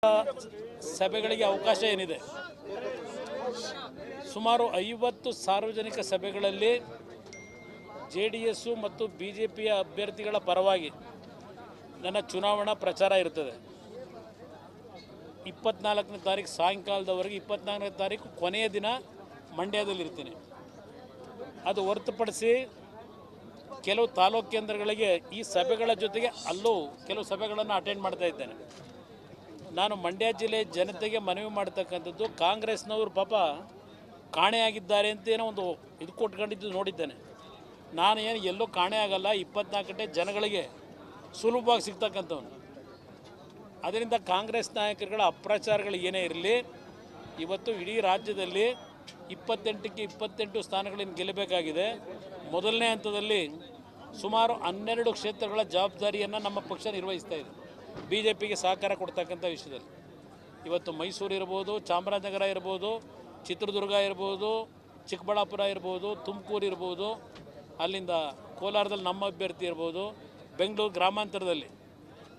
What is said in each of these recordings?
ಸಭೆಗಳಿಗೆ ಅವಕಾಶ ಏನಿದೆ. ಸುಮಾರು 50 ಸಾರ್ವಜನಿಕ ಸಭೆಗಳಲ್ಲಿ JDS ಮತ್ತು BJPಯ ಅಭ್ಯರ್ಥಿಗಳ ಪರವಾಗಿ ನನ್ನ ಚುನಾವಣಾ ಪ್ರಚಾರ ಇರುತ್ತದೆ. 24ನೇ ತಾರೀಕು ಸಾಯಂಕಾಲದವರೆಗೆ 24ನೇ ತಾರೀಕು ಕೊನೆಯ ದಿನ ಮಂಡ್ಯದಲ್ಲಿರ್ತೀನಿ. ಅದು ಹೊರತುಪಡಿಸಿ ಕೆಲವು ತಾಲೂಕು ಕೇಂದ್ರಗಳಿಗೆ ಈ ಸಭೆಗಳ ಜೊತೆಗೆ ಅಲ್ಲೂ ಕೆಲವು ಸಭೆಗಳನ್ನು ಅಟೆಂಡ್ ಮಾಡ್ತಾ ಇದ್ದೇನೆ. ನಾನು ಮಂಡ್ಯ ಜಿಲ್ಲೆ ಜನತೆಗೆ ಮನವಿ ಮಾಡ್ತಕ್ಕಂಥದ್ದು, ಕಾಂಗ್ರೆಸ್ನವರು ಪಾಪ ಕಾಣೆಯಾಗಿದ್ದಾರೆ ಅಂತ ಏನೋ ಒಂದು ಇದು ಕೊಟ್ಕೊಂಡಿದ್ದು ನೋಡಿದ್ದೇನೆ. ನಾನು ಏನು ಎಲ್ಲೋ ಕಾಣೆ ಆಗಲ್ಲ, 24 ಗಂಟೆ ಜನಗಳಿಗೆ ಸುಲಭವಾಗಿ ಸಿಗ್ತಕ್ಕಂಥವನು. ಅದರಿಂದ ಕಾಂಗ್ರೆಸ್ ನಾಯಕರುಗಳ ಅಪ್ರಚಾರಗಳು ಏನೇ ಇರಲಿ, ಇವತ್ತು ಇಡೀ ರಾಜ್ಯದಲ್ಲಿ 28ಕ್ಕೆ 28 ಸ್ಥಾನಗಳನ್ನು ಗೆಲ್ಲಬೇಕಾಗಿದೆ. ಮೊದಲನೇ ಹಂತದಲ್ಲಿ ಸುಮಾರು 12 ಕ್ಷೇತ್ರಗಳ ಜವಾಬ್ದಾರಿಯನ್ನು ನಮ್ಮ ಪಕ್ಷ ನಿರ್ವಹಿಸ್ತಾ ಇದೆ. BJPಗೆ ಸಹಕಾರ ಕೊಡ್ತಕ್ಕಂಥ ವಿಷಯದಲ್ಲಿ ಇವತ್ತು ಮೈಸೂರು ಇರ್ಬೋದು, ಚಾಮರಾಜನಗರ ಇರ್ಬೋದು, ಚಿತ್ರದುರ್ಗ ಇರ್ಬೋದು, ಚಿಕ್ಕಬಳ್ಳಾಪುರ ಇರ್ಬೋದು, ತುಮಕೂರು ಇರ್ಬೋದು, ಅಲ್ಲಿಂದ ಕೋಲಾರದಲ್ಲಿ ನಮ್ಮ ಅಭ್ಯರ್ಥಿ ಇರ್ಬೋದು, ಬೆಂಗಳೂರು ಗ್ರಾಮಾಂತರದಲ್ಲಿ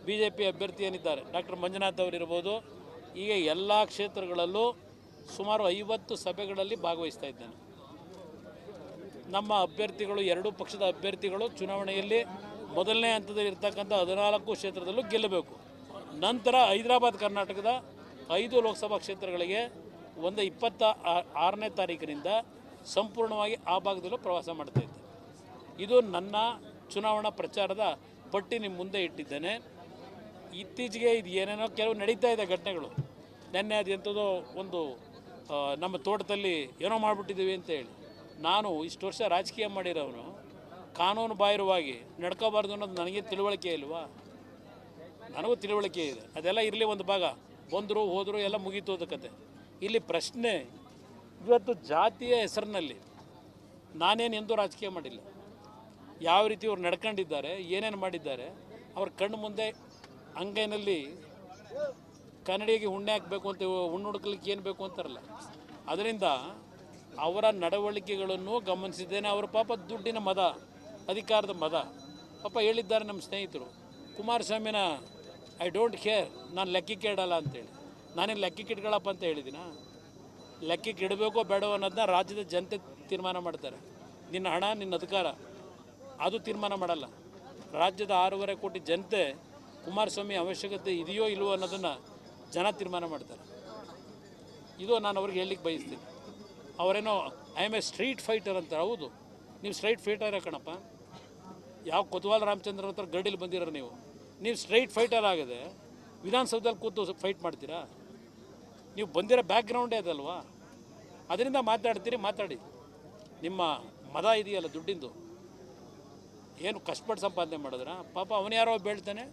BJP ಅಭ್ಯರ್ಥಿ ಏನಿದ್ದಾರೆ ಡಾಕ್ಟರ್ ಮಂಜುನಾಥ್ ಅವರು ಇರ್ಬೋದು. ಈಗ ಎಲ್ಲ ಕ್ಷೇತ್ರಗಳಲ್ಲೂ ಸುಮಾರು 50 ಸಭೆಗಳಲ್ಲಿ ಭಾಗವಹಿಸ್ತಾ ಇದ್ದೇನೆ. ನಮ್ಮ ಅಭ್ಯರ್ಥಿಗಳು, ಎರಡೂ ಪಕ್ಷದ ಅಭ್ಯರ್ಥಿಗಳು ಚುನಾವಣೆಯಲ್ಲಿ ಮೊದಲನೇ ಹಂತದಲ್ಲಿ ಇರ್ತಕ್ಕಂಥ 14 ಕ್ಷೇತ್ರದಲ್ಲೂ ಗೆಲ್ಲಬೇಕು. ನಂತರ ಹೈದರಾಬಾದ್ ಕರ್ನಾಟಕದ 5 ಲೋಕಸಭಾ ಕ್ಷೇತ್ರಗಳಿಗೆ 26ನೇ ತಾರೀಕಿನಿಂದ ಸಂಪೂರ್ಣವಾಗಿ ಆ ಭಾಗದಲ್ಲೂ ಪ್ರವಾಸ ಮಾಡ್ತಾ ಇದ್ದೆ. ಇದು ನನ್ನ ಚುನಾವಣಾ ಪ್ರಚಾರದ ಪಟ್ಟಿ ನಿಮ್ಮ ಮುಂದೆ ಇಟ್ಟಿದ್ದೇನೆ. ಇತ್ತೀಚೆಗೆ ಇದು ಏನೇನೋ ಕೆಲವು ನಡೀತಾ ಇದೆ ಘಟನೆಗಳು. ನೆನ್ನೆ ಅದು ಎಂಥದೋ ಒಂದು ನಮ್ಮ ತೋಟದಲ್ಲಿ ಏನೋ ಮಾಡಿಬಿಟ್ಟಿದ್ದೀವಿ ಅಂತ ಹೇಳಿ, ನಾನು ಇಷ್ಟು ವರ್ಷ ರಾಜಕೀಯ ಮಾಡಿರೋನು, ಕಾನೂನು ಬಾಹಿರವಾಗಿ ನಡ್ಕೋಬಾರ್ದು ಅನ್ನೋದು ನನಗೆ ತಿಳುವಳಿಕೆ ಇಲ್ವಾ? ನನಗೂ ತಿಳುವಳಿಕೆ ಇದೆ. ಅದೆಲ್ಲ ಇರಲಿ, ಒಂದು ಭಾಗ ಬಂದರು ಹೋದರು ಎಲ್ಲ ಮುಗೀತು ಅದು ಕತೆ. ಇಲ್ಲಿ ಪ್ರಶ್ನೆ, ಇವತ್ತು ಜಾತಿಯ ಹೆಸರಿನಲ್ಲಿ ನಾನೇನು ಎಂದೂ ರಾಜಕೀಯ ಮಾಡಿಲ್ಲ. ಯಾವ ರೀತಿ ಅವ್ರು ನಡ್ಕೊಂಡಿದ್ದಾರೆ, ಏನೇನು ಮಾಡಿದ್ದಾರೆ, ಅವ್ರ ಕಣ್ಣು ಮುಂದೆ ಅಂಗೈನಲ್ಲಿ ಕನ್ನಡಿಗೆ ಹುಣ್ಣೆ ಹಾಕಬೇಕು ಅಂತ, ಹುಣ್ಣು ಹುಡುಕ್ಲಿಕ್ಕೆ ಏನು ಬೇಕು ಅಂತಾರಲ್ಲ, ಅದರಿಂದ ಅವರ ನಡವಳಿಕೆಗಳನ್ನು ಗಮನಿಸಿದ್ದೇನೆ. ಅವರು ಪಾಪ ದುಡ್ಡಿನ ಮದ, ಅಧಿಕಾರದ ಮದ ಪಾಪ ಹೇಳಿದ್ದಾರೆ ನಮ್ಮ ಸ್ನೇಹಿತರು. ಕುಮಾರಸ್ವಾಮಿನ ಐ ಡೋಂಟ್ ಕೇರ್, ನಾನು ಲೆಕ್ಕಕ್ಕೆ ಇಡಲ್ಲ ಅಂತೇಳಿ. ನಾನೇನು ಲೆಕ್ಕಕ್ಕೆ ಇಟ್ಕೊಳ್ಳಪ್ಪ ಅಂತ ಹೇಳಿದ್ದೀನ? ಲೆಕ್ಕಕ್ಕೆ ಇಡಬೇಕೋ ಬೇಡವೋ ಅನ್ನೋದನ್ನ ರಾಜ್ಯದ ಜನತೆ ತೀರ್ಮಾನ ಮಾಡ್ತಾರೆ. ನಿನ್ನ ಹಣ, ನಿನ್ನ ಅಧಿಕಾರ ಅದು ತೀರ್ಮಾನ ಮಾಡಲ್ಲ. ರಾಜ್ಯದ 6.5 ಕೋಟಿ ಜನತೆ ಕುಮಾರಸ್ವಾಮಿ ಅವಶ್ಯಕತೆ ಇದೆಯೋ ಇಲ್ವೋ ಅನ್ನೋದನ್ನು ಜನ ತೀರ್ಮಾನ ಮಾಡ್ತಾರೆ. ಇದು ನಾನು ಅವ್ರಿಗೆ ಹೇಳಲಿಕ್ಕೆ ಬಯಸ್ತೀನಿ. ಅವರೇನೋ I am a street fighter ಅಂತಾರೆ. ಹೌದು, ನೀವು ಸ್ಟ್ರೈಟ್ ಫೈಟರ್ ಕಣಪ್ಪ. ಯಾವ ಕೊತ್ವಾಲ್ ರಾಮಚಂದ್ರ ಹತ್ರ ಗಡಿಲಿ ಬಂದಿರೋ ನೀವು ಸ್ಟ್ರೈಟ್ ಫೈಟರ್ ಆಗದೆ ವಿಧಾನಸೌಧದಲ್ಲಿ ಕೂತು ಫೈಟ್ ಮಾಡ್ತೀರಾ? ನೀವು ಬಂದಿರೋ ಬ್ಯಾಕ್ಗ್ರೌಂಡೇ ಅದಲ್ವಾ? ಅದರಿಂದ ಮಾತಾಡ್ತೀರಿ, ಮಾತಾಡಿ. ನಿಮ್ಮ ಮದ ಇದೆಯಲ್ಲ ದುಡ್ಡಿಂದು, ಏನು ಕಷ್ಟಪಟ್ಟು ಸಂಪಾದನೆ ಮಾಡಿದ್ರ? ಪಾಪ ಅವನು ಯಾರೋ ಬೇಳ್ತಾನೆ.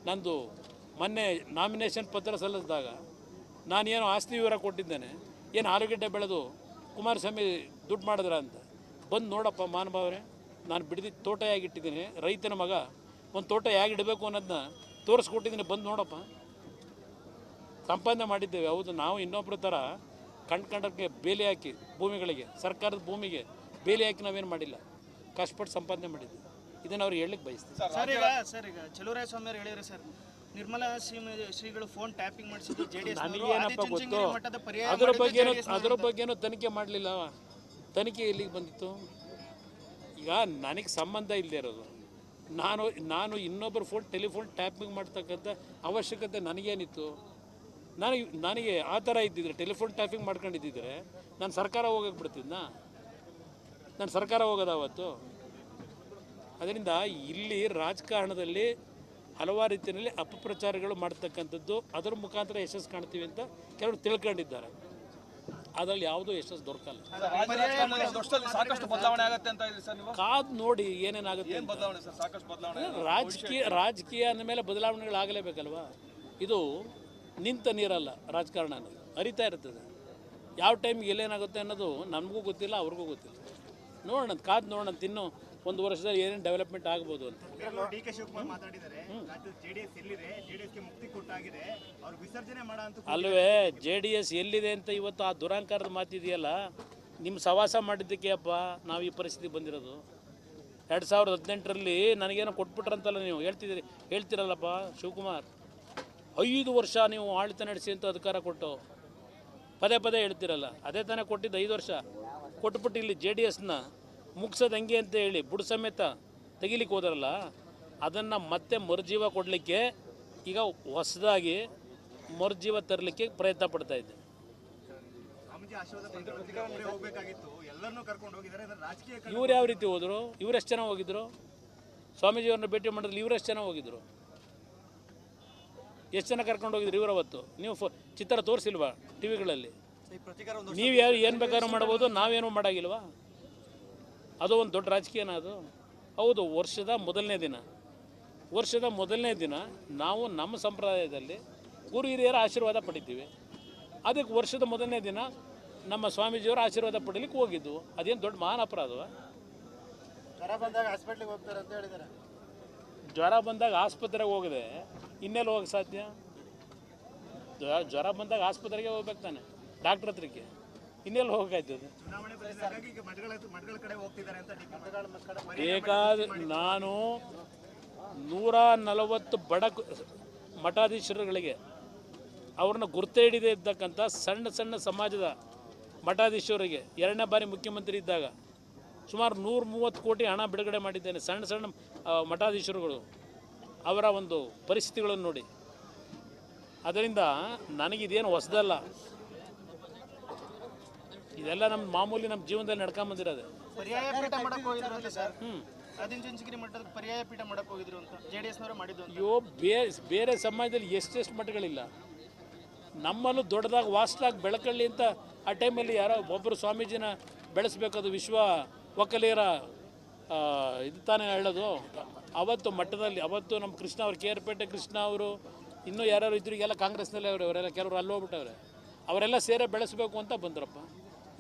ನಂದು ಮೊನ್ನೆ ನಾಮಿನೇಷನ್ ಪತ್ರ ಸಲ್ಲಿಸಿದಾಗ ನಾನೇನು ಆಸ್ತಿ ವಿವರ ಕೊಟ್ಟಿದ್ದೇನೆ, ಏನು ಆಲೂಗಡ್ಡೆ ಬೆಳೆದು ಕುಮಾರಸ್ವಾಮಿ ದುಡ್ಡು ಮಾಡಿದ್ರ ಅಂತ. ಬಂದು ನೋಡಪ್ಪ ಮಹಾನುಭಾವರೇ, ನಾನು ಬಿಡಿದ ತೋಟ ಹೇಗಿಟ್ಟಿದ್ದೀನಿ, ರೈತನ ಮಗ, ಒಂದು ತೋಟ ಹೇಗಿಡಬೇಕು ಅನ್ನೋದನ್ನ ತೋರಿಸ್ಕೊಟ್ಟಿದ್ದೀನಿ, ಬಂದು ನೋಡಪ್ಪ. ಸಂಪಾದನೆ ಮಾಡಿದ್ದೇವೆ, ಹೌದು. ನಾವು ಇನ್ನೊಬ್ಬರ ಥರ ಕಂಡಕ್ಕೆ ಬೇಲಿ ಹಾಕಿ ಭೂಮಿಗಳಿಗೆ, ಸರ್ಕಾರದ ಭೂಮಿಗೆ ಬೇಲಿ ಹಾಕಿ ನಾವೇನು ಮಾಡಿಲ್ಲ, ಕಷ್ಟಪಟ್ಟು ಸಂಪಾದನೆ ಮಾಡಿದ್ವಿ. ಇದನ್ನು ಅವ್ರಿಗೆ ಹೇಳಲಿಕ್ಕೆ ಬಯಸ್ತೀವಿ. ಸರ್, ಈಗ ಚಲುವರಾಯ ಸ್ವಾಮಿ ಅವರು ಹೇಳಿದ್ರು ಸರ್, ನಿರ್ಮಲಾ ಶ್ರೀಗಳು ಫೋನ್ ಟ್ಯಾಪಿಂಗ್ ಮಾಡಿಸಿದ್ದು JDS. ನನಗೇನಪ್ಪ ಗೊತ್ತು, ಅದ್ರ ಬಗ್ಗೆನೂ ತನಿಖೆ ಮಾಡಲಿಲ್ಲ. ತನಿಖೆ ಎಲ್ಲಿಗೆ ಬಂದಿತ್ತು? ಈಗ ನನಗೆ ಸಂಬಂಧ ಇಲ್ಲದೆ ಇರೋದು, ನಾನು ಇನ್ನೊಬ್ಬರು ಟೆಲಿಫೋನ್ ಟ್ಯಾಪಿಂಗ್ ಮಾಡ್ತಕ್ಕಂಥ ಅವಶ್ಯಕತೆ ನನಗೇನಿತ್ತು? ನನಗೆ ಆ ಥರ ಇದ್ದಿದ್ರೆ, ಟೆಲಿಫೋನ್ ಟ್ಯಾಪಿಂಗ್ ಮಾಡ್ಕೊಂಡಿದ್ದಿದ್ರೆ ನಾನು ಸರ್ಕಾರ ಹೋಗಕ್ಕೆ ಬಿಡ್ತಿದ್ನ? ನಾನು ಸರ್ಕಾರ ಹೋಗೋದು ಅವತ್ತು? ಅದರಿಂದ ಇಲ್ಲಿ ರಾಜಕಾರಣದಲ್ಲಿ ಹಲವಾರು ರೀತಿಯಲ್ಲಿ ಅಪಪ್ರಚಾರಗಳು ಮಾಡ್ತಕ್ಕಂಥದ್ದು, ಅದರ ಮುಖಾಂತರ ಯಶಸ್ಸು ಕಾಣ್ತೀವಿ ಅಂತ ಕೆಲವರು ತಿಳ್ಕೊಂಡಿದ್ದಾರೆ. ಅದರಲ್ಲಿ ಯಾವುದೂ ಯಶಸ್ಸು ದೊರಕಲ್ಲ. ಕಾದು ನೋಡಿ ಏನೇನಾಗುತ್ತೆ. ರಾಜಕೀಯ ಅಂದಮೇಲೆ ಬದಲಾವಣೆಗಳಾಗಲೇಬೇಕಲ್ವಾ? ಇದು ನಿಂತ ನೀರಲ್ಲ. ರಾಜಕಾರಣ ಅನ್ನೋದು ಹರಿತಾ ಇರ್ತದೆ. ಯಾವ ಟೈಮಿಗೆ ಎಲ್ಲೇನಾಗುತ್ತೆ ಅನ್ನೋದು ನಮಗೂ ಗೊತ್ತಿಲ್ಲ, ಅವ್ರಿಗೂ ಗೊತ್ತಿಲ್ಲ. ನೋಡೋಣ, ಕಾದು ನೋಡೋಣ. ಇನ್ನೂ 1 ವರ್ಷದಲ್ಲಿ ಏನೇನು ಡೆವಲಪ್ಮೆಂಟ್ ಆಗ್ಬೋದು ಅಂತ. DK ಶಿವಕುಮಾರ್ ಮಾತಾಡಿದ್ದಾರೆ, JDS ಎಲ್ಲಿದೆ, JDSಗೆ ಮುಕ್ತಿ ಕೊಟ್ಟಾಗಿದೆ, ಅವ್ರು ವಿಸರ್ಜನೆ ಮಾಡೋ ಅಂತ. ಅಲ್ವೇ, JDS ಎಲ್ಲಿದೆ ಅಂತ ಇವತ್ತು ಆ ದುರಾಂಕಾರದ ಮಾತಿದೆಯಲ್ಲ, ನಿಮ್ಮ ಸವಾಸ ಮಾಡಿದ್ದಕ್ಕೆ ಅಪ್ಪ ನಾವು ಈ ಪರಿಸ್ಥಿತಿ ಬಂದಿರೋದು. 2018ರಲ್ಲಿ ನನಗೇನೋ ಕೊಟ್ಬಿಟ್ರಂತಲ್ಲ ನೀವು ಹೇಳ್ತಿರಲ್ಲಪ್ಪ ಶಿವಕುಮಾರ್. 5 ವರ್ಷ ನೀವು ಆಡಳಿತ ನಡೆಸಿ ಅಂತ ಅಧಿಕಾರ ಕೊಟ್ಟು ಪದೇ ಪದೇ ಹೇಳ್ತಿರಲ್ಲ, ಅದೇ ತಾನೇ ಕೊಟ್ಟಿದ್ದು 5 ವರ್ಷ ಕೊಟ್ಬಿಟ್ಟು ಇಲ್ಲಿ JDSನ ಮುಗಿಸೋದು ಹೆಂಗೆ ಅಂತ ಹೇಳಿ ಬುಡ ಸಮೇತ ತೆಗಿಲಿಕ್ಕೆ ಹೋದ್ರಲ್ಲ, ಅದನ್ನು ಮತ್ತೆ ಮರುಜೀವ ಕೊಡಲಿಕ್ಕೆ ಈಗ ಹೊಸದಾಗಿ ಮರುಜೀವ ತರಲಿಕ್ಕೆ ಪ್ರಯತ್ನ ಪಡ್ತಾ ಇದ್ದೆ. ಸ್ವಾಮೀಜಿ ಆಶೀರ್ವಾದ ಪಡೆದು ಹೋಗ್ಬೇಕಾಗಿತ್ತು, ಎಲ್ಲರನ್ನೂ ಕರ್ಕೊಂಡು ಹೋಗಿದ್ದಾರೆ. ರಾಜಕೀಯ ಇವ್ರು ಯಾವ ರೀತಿ ಹೋದರು? ಇವ್ರು ಎಷ್ಟು ಜನ ಹೋಗಿದ್ರು? ಸ್ವಾಮೀಜಿಯವ್ರನ್ನ ಭೇಟಿ ಮಾಡೋದ್ರಲ್ಲಿ ಇವ್ರು ಎಷ್ಟು ಜನ ಹೋಗಿದ್ರು? ಎಷ್ಟು ಜನ ಕರ್ಕೊಂಡು ಹೋಗಿದ್ರು ಇವರು? ಅವತ್ತು ನೀವು ಚಿತ್ರ ತೋರಿಸಿಲ್ವಾ ಟಿ ವಿಗಳಲ್ಲಿ? ನೀವು ಯಾರು ಏನು ಬೇಕಾದ್ರೂ ಮಾಡ್ಬೋದು, ನಾವೇನು ಮಾಡೋಂಗಿಲ್ವಾ? ಅದು ಒಂದು ದೊಡ್ಡ ರಾಜಕೀಯನ ಅದು? ಹೌದು, ವರ್ಷದ ಮೊದಲನೇ ದಿನ ನಾವು ನಮ್ಮ ಸಂಪ್ರದಾಯದಲ್ಲಿ ಗುರು ಹಿರಿಯರ ಆಶೀರ್ವಾದ ಪಡಿತೀವಿ. ಅದಕ್ಕೆ ವರ್ಷದ ಮೊದಲನೇ ದಿನ ನಮ್ಮ ಸ್ವಾಮೀಜಿಯವರ ಆಶೀರ್ವಾದ ಪಡೀಲಿಕ್ಕೆ ಹೋಗಿದ್ದು. ಅದೇನು ದೊಡ್ಡ ಮಹಾನ್ ಅಪರಾಧವ? ಜ್ವರ ಬಂದಾಗ ಹಾಸ್ಪಿಟ್ಲಿಗೆ ಹೋಗ್ತಾರೆ ಅಂತ ಹೇಳಿದ್ದಾರೆ. ಜ್ವರ ಬಂದಾಗ ಆಸ್ಪತ್ರೆಗೆ ಹೋಗದೆ ಇನ್ನೆಲ್ಲಿ ಹೋಗಕ್ಕೆ ಸಾಧ್ಯ? ಜ್ವರ ಬಂದಾಗ ಆಸ್ಪತ್ರೆಗೆ ಹೋಗ್ಬೇಕು ತಾನೆ, ಡಾಕ್ಟ್ರ್ ಹತ್ರಕ್ಕೆ. ಇನ್ನೆಲ್ಲಿ ಹೋಗಕ್ಕಾಯ್ತದೆ? ಚುನಾವಣೆ ಬಂದಾಗ ಈಗ ಮಠಗಳ ಕಡೆ ಹೋಗ್ತಿದ್ದಾರೆ ಅಂತ ಬೇಕಾದ ನಾನು 140 ಬಡ ಮಠಾಧೀಶರುಗಳಿಗೆ ಅವ್ರನ್ನ ಗುರ್ತೆ ಹಿಡಿದೇ ಇದ್ದಕ್ಕಂಥ ಸಣ್ಣ ಸಮಾಜದ ಮಠಾಧೀಶರಿಗೆ 2ನೇ ಬಾರಿ ಮುಖ್ಯಮಂತ್ರಿ ಇದ್ದಾಗ ಸುಮಾರು 130 ಕೋಟಿ ಹಣ ಬಿಡುಗಡೆ ಮಾಡಿದ್ದೇನೆ. ಸಣ್ಣ ಮಠಾಧೀಶರುಗಳು ಅವರ ಒಂದು ಪರಿಸ್ಥಿತಿಗಳನ್ನು ನೋಡಿ. ಅದರಿಂದ ನನಗಿದೇನು ಹೊಸದಲ್ಲ, ಇದೆಲ್ಲ ನಮ್ಮ ಮಾಮೂಲಿ ನಮ್ಮ ಜೀವನದಲ್ಲಿ ನಡ್ಕೊಂಬಂದಿರೋದು. ಪರ್ಯಾಯ ಪೀಠ ಮಾಡಕ್ಕೆ ಹೋಗಿದ್ರು ಅಂತ ಸರ್. ಆದಿಚುಂಚನಗಿರಿ ಮಠದ ಪರ್ಯಾಯ ಪೀಠ ಮಾಡಕ್ಕೆ ಹೋಗಿದ್ರು ಅಂತ JDSನವರು ಮಾಡಿದ್ದು ಅಂತ. ಅಯ್ಯೋ, ಬೇರೆ ಸಮಾಜದಲ್ಲಿ ಎಷ್ಟೆಷ್ಟು ಮಠಗಳಿಲ್ಲ. ನಮ್ಮಲ್ಲೂ ದೊಡ್ಡದಾಗಿ ವಾಸ್ಟಾಗಿ ಬೆಳಕಳ್ಳಿ ಅಂತ ಆ ಟೈಮಲ್ಲಿ ಯಾರೋ ಒಬ್ಬರು ಸ್ವಾಮೀಜಿನ ಬೆಳೆಸಬೇಕದು ವಿಶ್ವ ಒಕ್ಕಲಿಗರ ಇದು ತಾನೇ ಹೇಳೋದು. ಅವತ್ತು ಮಠದಲ್ಲಿ ಅವತ್ತು ನಮ್ಮ ಕೃಷ್ಣ ಅವರು, KR ಪೇಟೆ ಕೃಷ್ಣ ಅವರು, ಇನ್ನೂ ಯಾರ್ಯಾರು ಇದ್ರು, ಈಗೆಲ್ಲ ಕಾಂಗ್ರೆಸ್ನಲ್ಲೇ ಅವರೆಲ್ಲ ಕೆಲವರು ಅಲ್ಲಿ ಹೋಗ್ಬಿಟ್ಟವ್ರೆ. ಅವರೆಲ್ಲ ಸೇರೇ ಬೆಳೆಸಬೇಕು ಅಂತ ಬಂದ್ರಪ್ಪ.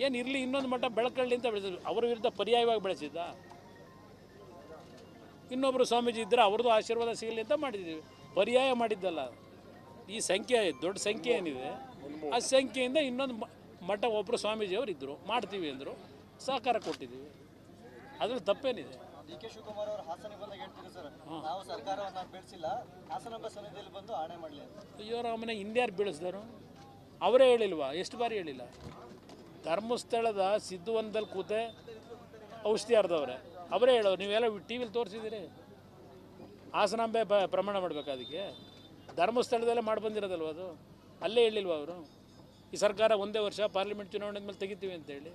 ಏನು ಇರಲಿ, ಇನ್ನೊಂದು ಮಠ ಬೆಳಕಳ್ಳಿ ಅಂತ ಬೆಳೆಸಿದ್ರು. ಅವ್ರ ವಿರುದ್ಧ ಪರ್ಯಾಯವಾಗಿ ಬೆಳೆಸಿದ್ದ. ಇನ್ನೊಬ್ಬರು ಸ್ವಾಮೀಜಿ ಇದ್ದರೆ ಅವ್ರದ್ದು ಆಶೀರ್ವಾದ ಸಿಗಲಿ ಅಂತ ಮಾಡಿದ್ದೀವಿ, ಪರ್ಯಾಯ ಮಾಡಿದ್ದಲ್ಲ. ಈ ಸಂಖ್ಯೆ ದೊಡ್ಡ ಸಂಖ್ಯೆ ಏನಿದೆ, ಆ ಸಂಖ್ಯೆಯಿಂದ ಇನ್ನೊಂದು ಮಠ ಒಬ್ಬರು ಸ್ವಾಮೀಜಿಯವರು ಇದ್ದರು, ಮಾಡ್ತೀವಿ ಅಂದರು, ಸಹಕಾರ ಕೊಟ್ಟಿದ್ದೀವಿ. ಅದ್ರಲ್ಲಿ ತಪ್ಪೇನಿದೆ? DK ಶಿವಕುಮಾರ್ ಅವರು ಹಾಸನ ಬಂದಾಗ ಹೇಳ್ತೀರಿ ಸರ್, ನಾವು ಸರ್ಕಾರವನ್ನು ಬೆಳೆಸಿಲ್ಲ, ಹಾಸನಾಂಬ ಸನ್ನಿಧಿಯಲ್ಲಿ ಬಂದು ಆಣೆ ಮಾಡಲಿ ಅಂತ. ಅಯ್ಯೋ ರಾಮನೆ, ಹಿಂದ್ಯಾರು ಬೆಳೆಸಿದಾರು? ಅವರೇ ಹೇಳಿಲ್ವಾ? ಎಷ್ಟು ಬಾರಿ ಹೇಳಿಲ್ಲ? ಧರ್ಮಸ್ಥಳದ ಸಿದ್ಧವನದಲ್ಲಿ ಕೂತೆ ಔಷಧಿ ಹರಿದವ್ರೆ, ಅವರೇ ಹೇಳೋರು. ನೀವೆಲ್ಲ ಟಿ ವಿಲಿ ತೋರಿಸಿದ್ದೀರಿ. ಹಾಸನಾಂಬೆ ಪ್ರಮಾಣ ಮಾಡಬೇಕು, ಅದಕ್ಕೆ ಧರ್ಮಸ್ಥಳದಲ್ಲೇ ಮಾಡಿ ಬಂದಿರೋದಲ್ವ ಅದು? ಅಲ್ಲೇ ಹೇಳಿಲ್ವ ಅವರು? ಈ ಸರ್ಕಾರ ಒಂದೇ ವರ್ಷ ಪಾರ್ಲಿಮೆಂಟ್ ಚುನಾವಣೆ ಮೇಲೆ ತೆಗಿತೀವಿ ಅಂತೇಳಿ,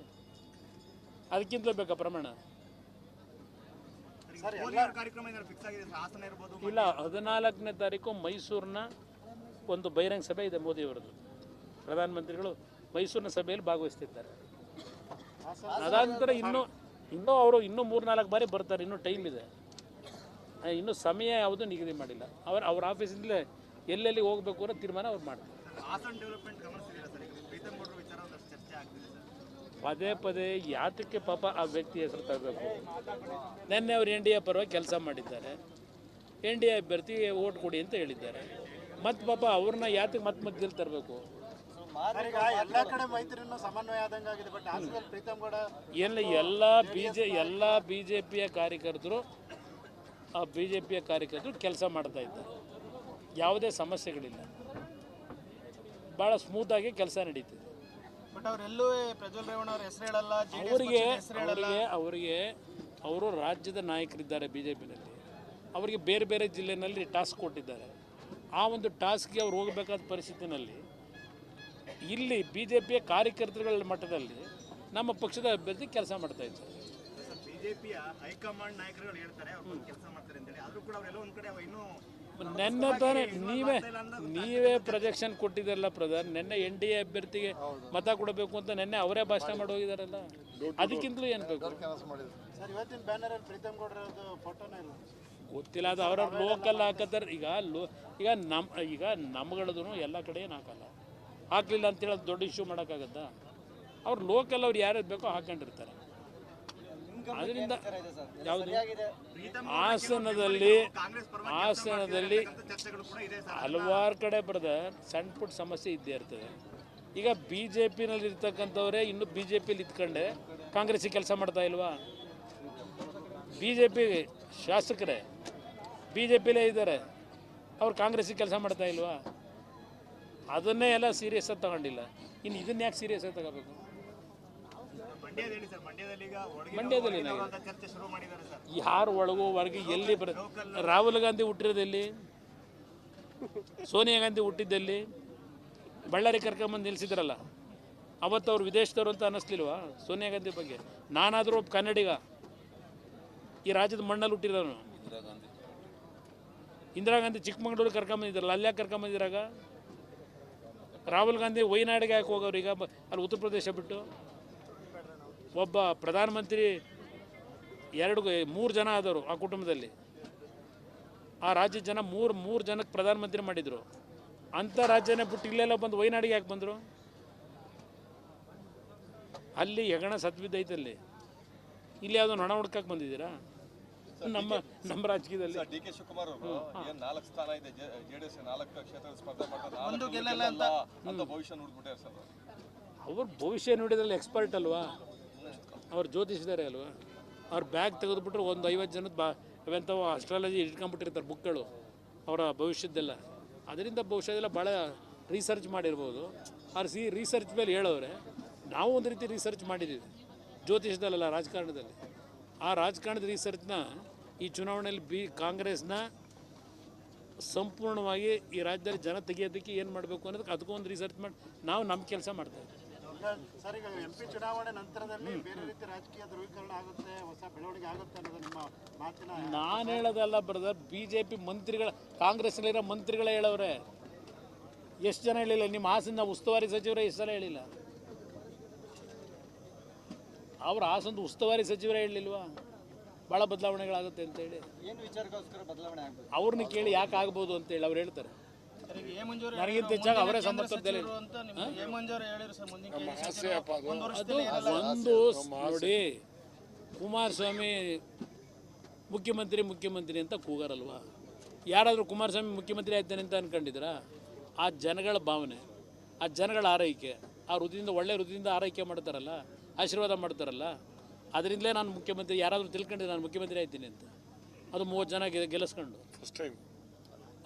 ಅದಕ್ಕಿಂತಲೂ ಬೇಕಾ ಪ್ರಮಾಣ? ಇಲ್ಲ, 14ನೇ ತಾರೀಕು ಮೈಸೂರಿನ ಒಂದು ಬಹಿರಂಗ ಸಭೆ ಇದೆ ಮೋದಿಯವರದ್ದು. ಪ್ರಧಾನಮಂತ್ರಿಗಳು ಮೈಸೂರಿನ ಸಭೆಯಲ್ಲಿ ಭಾಗವಹಿಸ್ತಿದ್ದಾರೆ. ಅದಾದ ನಂತರ ಇನ್ನೂ ಅವರು 3-4 ಬಾರಿ ಬರ್ತಾರೆ. ಇನ್ನೂ ಟೈಮ್ ಇದೆ, ಇನ್ನೂ ಸಮಯ ಯಾವುದು ನಿಗದಿ ಮಾಡಿಲ್ಲ. ಅವ್ರ ಆಫೀಸಿಂದಲೇ ಎಲ್ಲೆಲ್ಲಿ ಹೋಗಬೇಕು ಅನ್ನೋ ತೀರ್ಮಾನ ಅವ್ರು ಮಾಡ್ತಾರೆ. ಪದೇ ಯಾತಕ್ಕೆ ಪಾಪ ಆ ವ್ಯಕ್ತಿ ಹೆಸರು ತರಬೇಕು? ನಿನ್ನೆ ಅವರು NDA ಪರವಾಗಿ ಕೆಲಸ ಮಾಡಿದ್ದಾರೆ, NDA ಅಭ್ಯರ್ಥಿ ಓಟ್ ಕೊಡಿ ಅಂತ ಹೇಳಿದ್ದಾರೆ. ಮತ್ತು ಪಾಪ ಅವ್ರನ್ನ ಯಾತಕ್ಕೆ ಮಧ್ಯದಲ್ಲಿ ತರಬೇಕು? ಎಲ್ಲ ಕಡೆ ಮೈತ್ರಿನೂ ಸಮನ್ವಯ ಆದಂಗೆ ಆಗಿದೆ. ಬಟ್ ಹಾಸನದಲ್ಲಿ ಪ್ರೀತಮ್ ಗೌಡ ಎಲ್ಲ BJPಯ ಕಾರ್ಯಕರ್ತರು ಕೆಲಸ ಮಾಡ್ತಾ ಇದ್ದಾರೆ. ಯಾವುದೇ ಸಮಸ್ಯೆಗಳಿಲ್ಲ, ಭಾಳ ಸ್ಮೂತಾಗಿ ಕೆಲಸ ನಡೀತಿದೆ. ಬಟ್ ಅವರೆಲ್ಲೂ ಪ್ರಜ್ವಲ್ ರೇವಣ್ಣ ಅವ್ರ ಹೆಸರು ಹೇಳಲ್ಲ, ಅವರಿಗೆ ಅವರು ರಾಜ್ಯದ ನಾಯಕರಿದ್ದಾರೆ BJPನಲ್ಲಿ. ಅವರಿಗೆ ಬೇರೆ ಜಿಲ್ಲೆನಲ್ಲಿ ಟಾಸ್ಕ್ ಕೊಟ್ಟಿದ್ದಾರೆ. ಆ ಒಂದು ಟಾಸ್ಕ್ಗೆ ಅವ್ರು ಹೋಗಬೇಕಾದ ಪರಿಸ್ಥಿತಿನಲ್ಲಿ ಇಲ್ಲಿ BJPಯ ಕಾರ್ಯಕರ್ತರುಗಳ ಮಟ್ಟದಲ್ಲಿ ನಮ್ಮ ಪಕ್ಷದ ಅಭ್ಯರ್ಥಿ ಕೆಲಸ ಮಾಡ್ತಾ ಇದ್ದಾರೆ. ಬಿಜೆಪಿಯ ಹೈಕಮಾಂಡ್ ನಾಯಕರುಗಳು ಹೇಳ್ತಾರೆ ಅವರು ಕೆಲಸ ಮಾಡ್ತಾರೆ ಅಂತ ಹೇಳಿ, ಆದರೂ ಕೂಡ ಅವರೆಲ್ಲ ಒಂದು ಕಡೆ ಇನ್ನೂ ನೆನ್ನೆ ತಾನೇ ನೀವೇ ಪ್ರೊಜೆಕ್ಷನ್ ಕೊಟ್ಟಿದ್ದಾರಲ್ಲ ಪ್ರಧಾನ್. ನೆನ್ನೆ NDA ಅಭ್ಯರ್ಥಿಗೆ ಮತ ಕೊಡಬೇಕು ಅಂತ ನೆನ್ನೆ ಅವರೇ ಭಾಷಣ ಮಾಡಿ ಹೋಗಿದಾರಲ್ಲ, ಅದಕ್ಕಿಂತಲೂ ಏನು ಬೇಕು? ಸರ್, ಇವತ್ತಿನ ಬ್ಯಾನರಲ್ಲಿ ಪ್ರೀತಮ್ ಗೌಡರದ್ದು ಫೋಟೋನೇ ಇಲ್ಲ. ಗೊತ್ತಿಲ್ಲ, ಅದು ಅವ್ರ ಲೋಕಲ್ ಹಾಕತ್ತಾರೆ. ಈಗ ನಮ್ಗಳದೂ ಎಲ್ಲ ಕಡೆ ಏನು ಹಾಕಲಿಲ್ಲ ಅಂತೇಳಿ ಅದು ದೊಡ್ಡ ಇಶ್ಯೂ ಮಾಡೋಕ್ಕಾಗತ್ತಾ? ಅವ್ರು ಲೋಕಲ್ ಅವ್ರು ಯಾರ್ಯಾರು ಬೇಕೋ ಹಾಕೊಂಡಿರ್ತಾರೆ. ಅದರಿಂದ ಯಾವುದು ಹಾಸನದಲ್ಲಿ ಹಲವಾರು ಕಡೆ ಸಣ್ಣ ಪುಟ್ಟ ಸಮಸ್ಯೆ ಇದ್ದೇ ಇರ್ತದೆ. ಈಗ BJPನಲ್ಲಿ ಇರ್ತಕ್ಕಂಥವ್ರೆ ಇನ್ನೂ BJPಯಲ್ಲಿ ಇದ್ಕೊಂಡೆ ಕಾಂಗ್ರೆಸ್ಸಿಗೆ ಕೆಲಸ ಮಾಡ್ತಾ ಇಲ್ವಾ? BJP ಶಾಸಕರೇ BJPಲೇ ಇದ್ದಾರೆ, ಅವ್ರು ಕಾಂಗ್ರೆಸ್ಸಿಗೆ ಕೆಲಸ ಮಾಡ್ತಾ ಇಲ್ವಾ? ಅದನ್ನೇ ಎಲ್ಲ ಸೀರಿಯಸ್ ಆಗಿ ತಗೊಂಡಿಲ್ಲ, ಇನ್ನು ಇದನ್ನ ಯಾಕೆ ಸೀರಿಯಸ್ ಆಗಿ ತಗೋಬೇಕು? ಮಂಡ್ಯದಲ್ಲಿ ಸರ್, ಮಂಡ್ಯದಲ್ಲಿ ಈಗ ಮಂಡ್ಯದಲ್ಲಿ ಅಂತ ಚರ್ಚೆ ಶುರು ಮಾಡಿದ್ದಾರೆ ಸರ್. ಯಾರು ಒಳಗೋ ಹೊರಗೆ ಎಲ್ಲಿ ರಾಹುಲ್ ಗಾಂಧಿ ಹುಟ್ಟಿರೋದೆಲ್ಲಿ, ಸೋನಿಯಾ ಗಾಂಧಿ ಹುಟ್ಟಿದ್ದಲ್ಲಿ, ಬಳ್ಳಾರಿ ಕರ್ಕೊಂಬಂದು ನಿಲ್ಲಿಸಿದ್ರಲ್ಲ ಅವತ್ತು ಅವ್ರು ವಿದೇಶದವರು ಅಂತ ಅನ್ನಿಸ್ಲಿಲ್ವಾ ಸೋನಿಯಾ ಗಾಂಧಿ ಬಗ್ಗೆ? ನಾನಾದರೂ ಒಬ್ಬ ಕನ್ನಡಿಗ, ಈ ರಾಜ್ಯದ ಮಣ್ಣಲ್ಲಿ ಹುಟ್ಟಿರೋನು. ಇಂದಿರಾ ಗಾಂಧಿ ಚಿಕ್ಕಮಗಳೂರು ಕರ್ಕೊಂಬಂದಿದ್ರಲ್ಲ, ಅಲ್ಲಿ ಯಾಕೆ ಕರ್ಕೊಂಬಂದಿರಾಗ? ರಾಹುಲ್ ಗಾಂಧಿ ವೈನಾಡಿಗೆ ಯಾಕೆ ಹೋಗೋರು ಈಗ ಅಲ್ಲಿ ಉತ್ತರ ಪ್ರದೇಶ ಬಿಟ್ಟು? ಒಬ್ಬ ಪ್ರಧಾನಮಂತ್ರಿ 3 ಜನ ಆದವರು ಆ ಕುಟುಂಬದಲ್ಲಿ, ಆ ರಾಜ್ಯದ ಜನ ಮೂರು ಜನಕ್ಕೆ ಪ್ರಧಾನಮಂತ್ರಿ ಮಾಡಿದರು. ಅಂಥ ರಾಜ್ಯನೇ ಬಿಟ್ಟು ಇಲ್ಲೆಲ್ಲ ಬಂದು ವೈನಾಡಿಗೆ ಯಾಕೆ ಬಂದರು? ಅಲ್ಲಿ ಹೆಗಣ ಸತ್ವಿದ್ದೈತಲ್ಲಿ, ಇಲ್ಲಿ ಯಾವುದೋ ನೊಣ ಹುಡ್ಕಕ್ಕೆ ಬಂದಿದ್ದೀರಾ ನಮ್ಮ ರಾಜಕೀಯದಲ್ಲಿ? ಡಿ ಕೆ ಶಿವಕುಮಾರ್ ಅವರು ಏನ್ 4 ಸ್ಥಾನ ಇದೆ ಜೆಡಿಎಸ್ 4 ಕ್ಷೇತ್ರ ಸ್ಪರ್ಧೆ ಮಾಡ್ತಾರೆ, ಒಂದು ಗೆಲ್ಲಲ್ಲ ಅಂತ ಭವಿಷ್ಯ ನೋಡ್ಬಿಟ್ಟಾರೆ ಸರ್. ಅವ್ರ ಭವಿಷ್ಯ ನುಡಿದ್ರಲ್ಲಿ ಎಕ್ಸ್ಪರ್ಟ್ ಅಲ್ವಾ, ಅವ್ರು ಜ್ಯೋತಿಷಿದ್ದಾರೆ ಅಲ್ವಾ? ಅವ್ರ ಬ್ಯಾಗ್ ತೆಗೆದುಬಿಟ್ರೆ ಒಂದು 50 ಜನದ ಅವೆಂಥವು ಅಸ್ಟ್ರಾಲಜಿ ಇಟ್ಕೊಂಡ್ಬಿಟ್ಟಿರ್ತಾರೆ ಬುಕ್ಗಳು ಅವರ ಭವಿಷ್ಯದ್ದೆಲ್ಲ. ಅದರಿಂದ ಬಹುಶಃ ಭಾಳ ರಿಸರ್ಚ್ ಮಾಡಿರ್ಬೋದು. ಅವ್ರು ರಿಸರ್ಚ್ ಮೇಲೆ ಹೇಳೋರೆ. ನಾವು ಒಂದು ರೀತಿ ರಿಸರ್ಚ್ ಮಾಡಿದ್ದೀವಿ ಜ್ಯೋತಿಷದಲ್ಲ, ರಾಜಕಾರಣದಲ್ಲಿ. ಆ ರಾಜಕಾರಣದ ರಿಸರ್ಚ್ನ ಈ ಚುನಾವಣೆಯಲ್ಲಿ ಕಾಂಗ್ರೆಸ್ನ ಸಂಪೂರ್ಣವಾಗಿ ಈ ರಾಜ್ಯದಲ್ಲಿ ಜನ ತೆಗೆಯೋದಕ್ಕೆ ಏನು ಮಾಡಬೇಕು ಅನ್ನೋದಕ್ಕೆ ಅದಕ್ಕೊಂದು ರಿಸರ್ಚ್ ಮಾಡಿ ನಾವು ನಮ್ಮ ಕೆಲಸ ಮಾಡ್ತೇವೆ. ಸರ್, ಈಗ MP ಚುನಾವಣೆ ನಂತರದಲ್ಲಿ ಬೇರೆ ರೀತಿ ರಾಜಕೀಯ ಧ್ರುವೀಕರಣ ಆಗುತ್ತೆ, ಹೊಸ ಬೆಳವಣಿಗೆ ಆಗುತ್ತೆ ಅನ್ನೋದು ನಿಮ್ಮ ಮಾತಿನ? ನಾನು ಹೇಳೋದಲ್ಲ ಬ್ರದರ್, BJP ಮಂತ್ರಿಗಳ, ಕಾಂಗ್ರೆಸ್ನಲ್ಲಿರೋ ಮಂತ್ರಿಗಳೇ ಹೇಳವ್ರೆ. ಎಷ್ಟು ಜನ ಹೇಳಿಲ್ಲ? ನಿಮ್ಮ ಹಾಸನ ಉಸ್ತುವಾರಿ ಸಚಿವರೇ ಎಷ್ಟು ಸಲ ಹೇಳಿಲ್ಲ? ಅವ್ರ ಹಾಸನದ ಉಸ್ತುವಾರಿ ಸಚಿವರೇ ಹೇಳಲಿಲ್ವಾ ಭಾಳ ಬದಲಾವಣೆಗಳಾಗುತ್ತೆ ಅಂತೇಳಿ? ಏನು ವಿಚಾರಕ್ಕೋಸ್ಕರ ಬದಲಾವಣೆ ಆಗ್ಬೇಕು? ಅವ್ರನ್ನ ಕೇಳಿ ಯಾಕೆ ಆಗ್ಬೋದು ಅಂತೇಳಿ ಅವ್ರು ಹೇಳ್ತಾರೆ. ನನಗಿಂತ ಹೆಚ್ಚಾಗಿ ಅವರೇ ಸಂಬಂಧಪಟ್ಟಲ್ಲಿ ಅದು ಒಂದು ನೋಡಿ, ಕುಮಾರಸ್ವಾಮಿ ಮುಖ್ಯಮಂತ್ರಿ ಅಂತ ಕೂಗಾರಲ್ವಾ? ಯಾರಾದರೂ ಕುಮಾರಸ್ವಾಮಿ ಮುಖ್ಯಮಂತ್ರಿ ಆಯ್ತಾನೆ ಅಂತ ಅನ್ಕೊಂಡಿದ್ದೀರಾ? ಆ ಜನಗಳ ಭಾವನೆ, ಆ ಜನಗಳ ಆರೈಕೆ, ಆ ಹೃದಯದಿಂದ ಒಳ್ಳೆ ಹೃದಯದಿಂದ ಆರೈಕೆ ಮಾಡ್ತಾರಲ್ಲ, ಆಶೀರ್ವಾದ ಮಾಡ್ತಾರಲ್ಲ, ಅದರಿಂದಲೇ ನಾನು ಮುಖ್ಯಮಂತ್ರಿ. ಯಾರಾದರೂ ತಿಳ್ಕೊಂಡಿದ್ದೆ ನಾನು ಮುಖ್ಯಮಂತ್ರಿ ಆಯ್ತೀನಿ ಅಂತ? ಅದು 30 ಜನ ಗೆಲ್ಲಿಸ್ಕೊಂಡು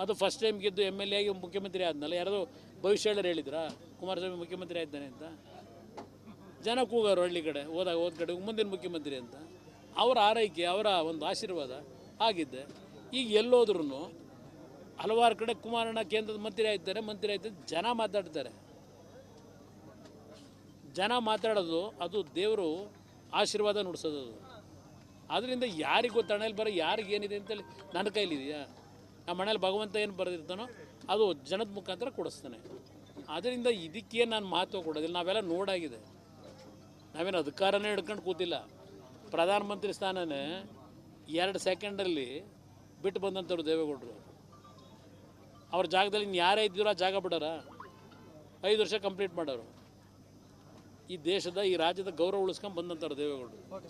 ಅದು ಫಸ್ಟ್ ಟೈಮ್ ಗೆದ್ದು MLA ಆಗಿ ಮುಖ್ಯಮಂತ್ರಿ ಆದ್ನಲ್ಲ. ಯಾರಾದರೂ ಭವಿಷ್ಯ ಹೇಳೋರು ಹೇಳಿದ್ರಾ ಕುಮಾರಸ್ವಾಮಿ ಮುಖ್ಯಮಂತ್ರಿ ಆಯ್ತಾನೆ ಅಂತ? ಜನ ಕೂಗಾರು ಹಳ್ಳಿ ಕಡೆ ಹೋದ ಕಡೆ ಮುಂದಿನ ಮುಖ್ಯಮಂತ್ರಿ ಅಂತ. ಅವರ ಆರೈಕೆ, ಅವರ ಒಂದು ಆಶೀರ್ವಾದ ಆಗಿದ್ದೆ. ಈಗ ಎಲ್ಲೋದ್ರೂ ಹಲವಾರು ಕಡೆ ಕುಮಾರಣ್ಣ ಕೇಂದ್ರದ ಮಂತ್ರಿ ಆಯ್ತಾರೆ ಜನ ಮಾತಾಡ್ತಾರೆ. ಜನ ಮಾತಾಡೋದು ಅದು ದೇವರು ಆಶೀರ್ವಾದ ನುಡಿಸೋದು. ಅದು ಅದರಿಂದ ಯಾರಿಗೆ ಗೊತ್ತು ಹಣೆಯಲ್ಲಿ ಬರೋ ಯಾರಿಗೇನಿದೆ ಅಂತೇಳಿ ನನ್ನ ಕೈಲಿದೆಯಾ? ನಮ್ಮ ಮನೇಲಿ ಭಗವಂತ ಏನು ಬರೆದಿರ್ತಾನೋ ಅದು ಜನದ ಮುಖಾಂತರ ಕೊಡಿಸ್ತಾನೆ. ಅದರಿಂದ ಇದಕ್ಕೇನು ನಾನು ಮಹತ್ವ ಕೊಡೋದಿಲ್ಲ. ನಾವೆಲ್ಲ ನೋಡಾಗಿದೆ, ನಾವೇನು ಅಧಿಕಾರನೇ ಹಿಡ್ಕೊಂಡು ಕೂತಿಲ್ಲ. ಪ್ರಧಾನಮಂತ್ರಿ ಸ್ಥಾನನೇ 2 ಸೆಕೆಂಡಲ್ಲಿ ಬಿಟ್ಟು ಬಂದಂಥವ್ರು ದೇವೇಗೌಡರು. ಅವ್ರ ಜಾಗದಲ್ಲಿ ಇನ್ನು ಯಾರೇ ಇದ್ದೀರೋ ಆ ಜಾಗ ಬಿಡೋರ? 5 ವರ್ಷ ಕಂಪ್ಲೀಟ್ ಮಾಡೋರು. ಈ ದೇಶದ, ಈ ರಾಜ್ಯದ ಗೌರವ ಉಳಿಸ್ಕೊಂಡು ಬಂದಂಥವ್ರು ದೇವೇಗೌಡರು.